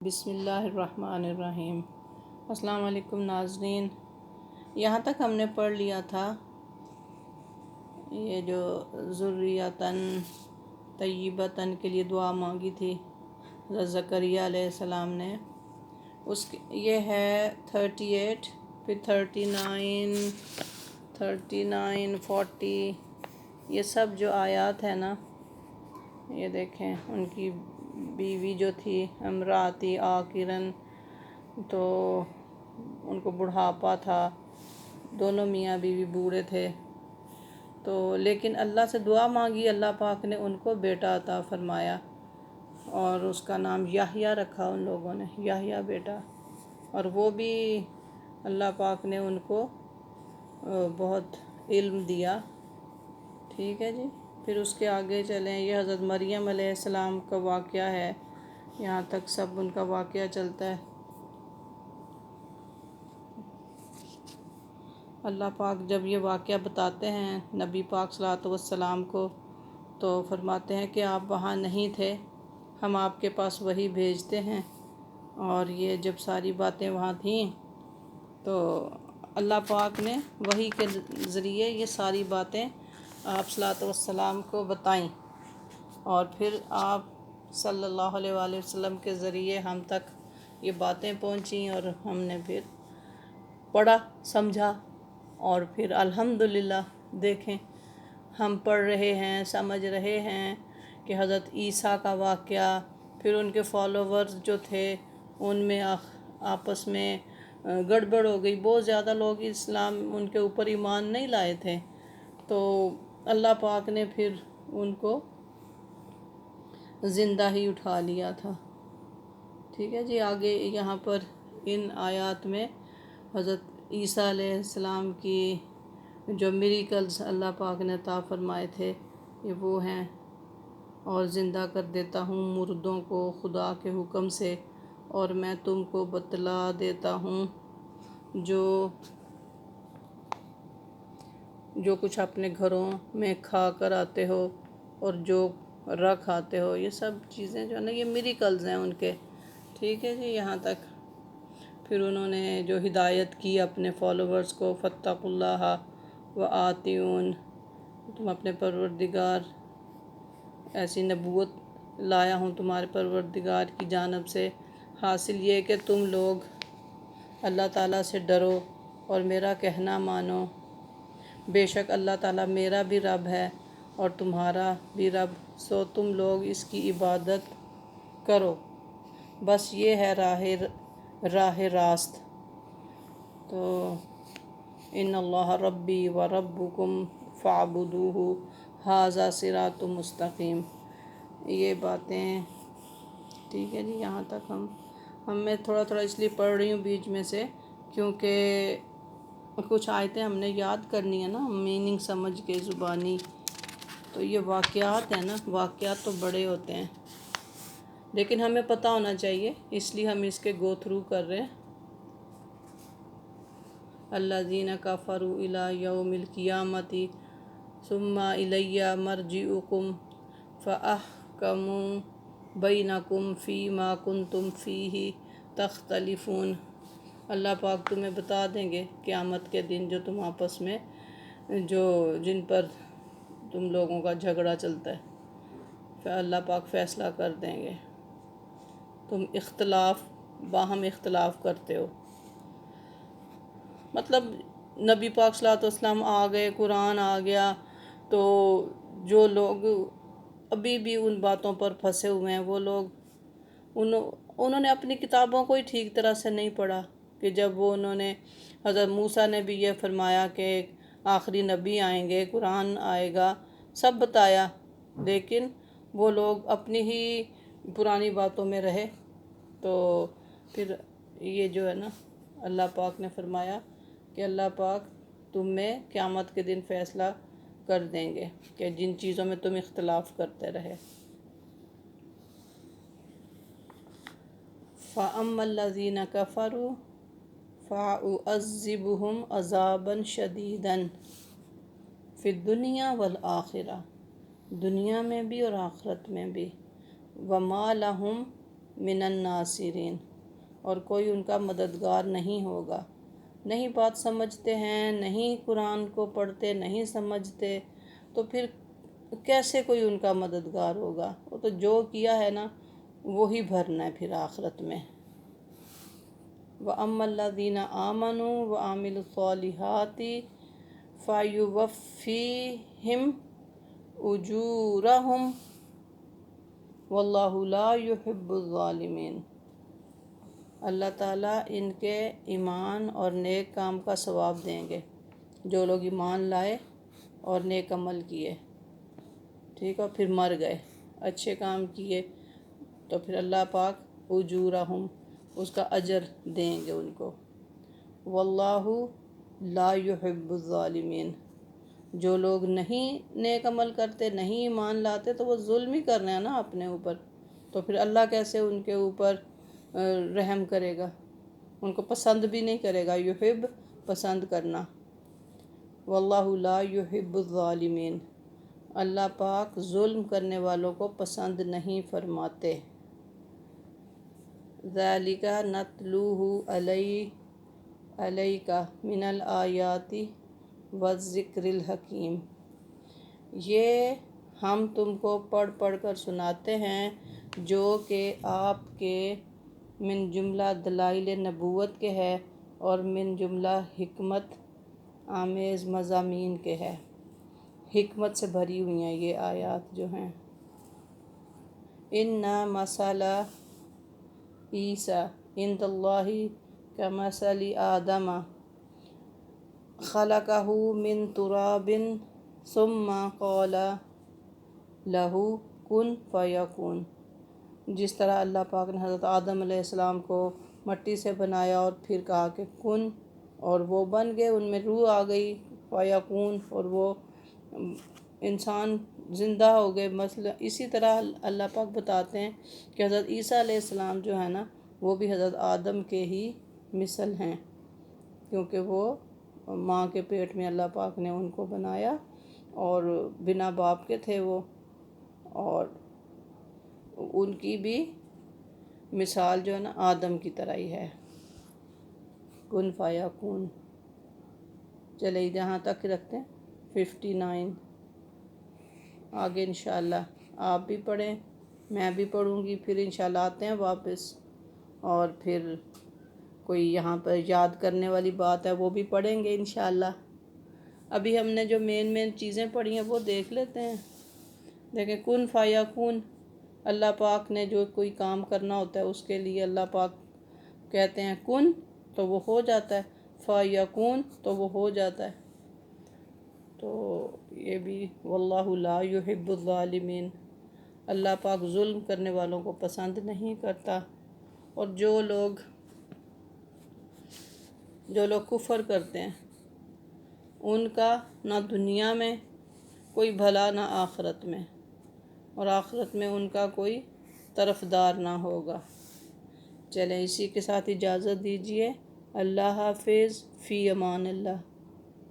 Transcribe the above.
بسم اللہ الرحمن الرحیم۔ السلام علیکم ناظرین، یہاں تک ہم نے پڑھ لیا تھا یہ جو ذریۃً طیبۃً کے لیے دعا مانگی تھی حضرت زکریا علیہ السلام نے، یہ ہے 38، پھر 39، 40، یہ سب جو آیات ہیں نا، یہ دیکھیں ان کی بیوی جو تھی امراتی آکرن، تو ان کو بڑھاپا تھا، دونوں میاں بیوی بوڑھے تھے، تو لیکن اللہ سے دعا مانگی، اللہ پاک نے ان کو بیٹا عطا فرمایا اور اس کا نام یحییٰ رکھا ان لوگوں نے، یحییٰ بیٹا، اور وہ بھی اللہ پاک نے ان کو بہت علم دیا۔ ٹھیک ہے جی، پھر اس کے آگے چلیں، یہ حضرت مریم علیہ السلام کا واقعہ ہے، یہاں تک سب ان کا واقعہ چلتا ہے۔ اللہ پاک جب یہ واقعہ بتاتے ہیں نبی پاک صلی اللہ علیہ وسلم کو، تو فرماتے ہیں کہ آپ وہاں نہیں تھے، ہم آپ کے پاس وحی بھیجتے ہیں، اور یہ جب ساری باتیں وہاں تھیں تو اللہ پاک نے وحی کے ذریعے یہ ساری باتیں آپ صلی اللہ علیہ وسلم کو بتائیں، اور پھر آپ صلی اللہ علیہ وآلہ وسلم کے ذریعے ہم تک یہ باتیں پہنچیں، اور ہم نے پھر پڑھا سمجھا، اور پھر الحمدللہ دیکھیں ہم پڑھ رہے ہیں، سمجھ رہے ہیں کہ حضرت عیسیٰ کا واقعہ، پھر ان کے فالوورز جو تھے ان میں آپس میں گڑبڑ ہو گئی، بہت زیادہ لوگ اسلام ان کے اوپر ایمان نہیں لائے تھے، تو اللہ پاک نے پھر ان کو زندہ ہی اٹھا لیا تھا۔ ٹھیک ہے جی، آگے یہاں پر ان آیات میں حضرت عیسیٰ علیہ السلام کی جو میریکلز اللہ پاک نے عطا فرمائے تھے یہ وہ ہیں، اور زندہ کر دیتا ہوں مردوں کو خدا کے حکم سے، اور میں تم کو بتلا دیتا ہوں جو کچھ اپنے گھروں میں کھا کر آتے ہو اور جو رکھ آتے ہو، یہ سب چیزیں جو ہے نا یہ میریکلز ہیں ان کے۔ ٹھیک ہے جی، یہاں تک پھر انہوں نے جو ہدایت کی اپنے فالوورز کو، فاتقوا اللہ وآطیعون، تم اپنے پروردگار، ایسی نبوت لایا ہوں تمہارے پروردگار کی جانب سے، حاصل یہ کہ تم لوگ اللہ تعالیٰ سے ڈرو اور میرا کہنا مانو، بے شک اللہ تعالیٰ میرا بھی رب ہے اور تمہارا بھی رب، سو تم لوگ اس کی عبادت کرو، بس یہ ہے راہ راست۔ تو ان اللہ ربی و ربکم فاعبدوہ ھذا صراط مستقیم، یہ باتیں۔ ٹھیک ہے جی، یہاں تک میں تھوڑا تھوڑا اس لیے پڑھ رہی ہوں بیچ میں سے، کیونکہ کچھ آیتیں ہم نے یاد کرنی ہے نا، میننگ سمجھ کے زبانی، تو یہ واقعات ہیں نا، واقعات تو بڑے ہوتے ہیں لیکن ہمیں پتہ ہونا چاہیے، اس لیے ہم اس کے گو تھرو کر رہے ہیں۔ الذین کفروا الی یوم القیامۃ ثم الی مرجعکم فاحکم بینکم فیما کنتم فیہ تختلفون، اللہ پاک تمہیں بتا دیں گے قیامت کے دن جو تم آپس میں جن پر تم لوگوں کا جھگڑا چلتا ہے، پھر اللہ پاک فیصلہ کر دیں گے، تم باہم اختلاف کرتے ہو، مطلب نبی پاک صلی اللہ علیہ وسلم آ گئے، قرآن آ گیا، تو جو لوگ ابھی بھی ان باتوں پر پھنسے ہوئے ہیں، وہ لوگ انہوں نے اپنی کتابوں کو ہی ٹھیک طرح سے نہیں پڑھا، کہ جب انہوں نے حضرت موسیٰ نے بھی یہ فرمایا کہ آخری نبی آئیں گے، قرآن آئے گا، سب بتایا، لیکن وہ لوگ اپنی ہی پرانی باتوں میں رہے، تو پھر یہ جو ہے نا اللہ پاک نے فرمایا کہ اللہ پاک تم میں قیامت کے دن فیصلہ کر دیں گے کہ جن چیزوں میں تم اختلاف کرتے رہے۔ فَأَمَّا الَّذِينَ كَفَرُوا فَأُعَذِّبُهُمْ عَذَابًا شَدِيدًا فِي الدُّنْيَا وَالْآخِرَةِ، دنیا میں بھی اور آخرت میں بھی، وَمَا لَهُمْ من الناصرین، اور کوئی ان کا مددگار نہیں ہوگا۔ نہیں بات سمجھتے ہیں، نہیں قرآن کو پڑھتے، نہیں سمجھتے، تو پھر کیسے کوئی ان کا مددگار ہوگا؟ وہ تو جو کیا ہے نا وہی بھرنا ہے پھر آخرت میں۔ وَأَمَّا الَّذِينَ آمَنُوا وَعَمِلُوا الصَّالِحَاتِ فَيُوَفِّيهِمْ أُجُورَهُمْ وَاللَّهُ لَا يُحِبُّ الظَّالِمِينَ۔ اللہ تعالیٰ ان کے ایمان اور نیک کام کا ثواب دیں گے، جو لوگ ایمان لائے اور نیک عمل کیے، ٹھیک ہے، پھر مر گئے، اچھے کام کیے، تو پھر اللہ پاک اجورہم، اس کا اجر دیں گے ان کو۔ واللہ لا يحب الظالمین، جو لوگ نہیں نیک عمل کرتے، نہیں ایمان لاتے، تو وہ ظلم ہی کر رہے ہیں نا اپنے اوپر، تو پھر اللہ کیسے ان کے اوپر رحم کرے گا؟ ان کو پسند بھی نہیں کرے گا، یحب پسند کرنا۔ واللہ لا يحب الظالمین، اللہ پاک ظلم کرنے والوں کو پسند نہیں فرماتے۔ ذَلِكَ نَتْلُوهُ عَلَيْكَ مِنَ الْآيَاتِ وَالذِّكْرِ الْحَكِيمِ، یہ ہم تم کو پڑھ پڑھ کر سناتے ہیں جو کہ آپ کے من جملہ دلائل نبوت کے ہے اور من جملہ حکمت آمیز مضامین کے ہے، حکمت سے بھری ہوئی ہیں یہ آیات جو ہیں۔ اِنَّ مَثَلَ عِیسیٰ عِندَ اللہِ کَمَثَلِ آدَمَ خَلَقَہُ مِن تُرَابٍ ثُمَّ قَالَ لَہُ کُن فَیَکُون، جس طرح اللہ پاک نے حضرت آدم علیہ السلام کو مٹی سے بنایا اور پھر کہا کہ کن، اور وہ بن گئے، ان میں روح آ گئی، فَیَکُون، اور وہ انسان زندہ ہو گئے۔ مثلا اسی طرح اللہ پاک بتاتے ہیں کہ حضرت عیسیٰ علیہ السلام جو ہے نا وہ بھی حضرت آدم کے ہی مثل ہیں، کیونکہ وہ ماں کے پیٹ میں اللہ پاک نے ان کو بنایا اور بنا باپ کے تھے وہ، اور ان کی بھی مثال جو ہے نا آدم کی طرح ہی ہے، کن فیکون۔ چلے جہاں تک رکھتے ہیں 59، آگے انشاءاللہ آپ بھی پڑھیں، میں بھی پڑھوں گی، پھر انشاءاللہ آتے ہیں واپس، اور پھر کوئی یہاں پر یاد کرنے والی بات ہے وہ بھی پڑھیں گے انشاءاللہ۔ ابھی ہم نے جو مین چیزیں پڑھی ہیں وہ دیکھ لیتے ہیں۔ دیکھیں، کن فیکون، اللہ پاک نے جو کوئی کام کرنا ہوتا ہے اس کے لیے اللہ پاک کہتے ہیں کن تو وہ ہو جاتا ہے، فیکون تو وہ ہو جاتا ہے۔ تو یہ بھی واللہ لا يحب الظالمین، اللہ پاک ظلم کرنے والوں کو پسند نہیں کرتا، اور جو لوگ کفر کرتے ہیں ان کا نہ دنیا میں کوئی بھلا نہ آخرت میں، اور آخرت میں ان کا کوئی طرفدار نہ ہوگا۔ چلیں اسی کے ساتھ اجازت دیجیے، اللہ حافظ، فی امان اللہ۔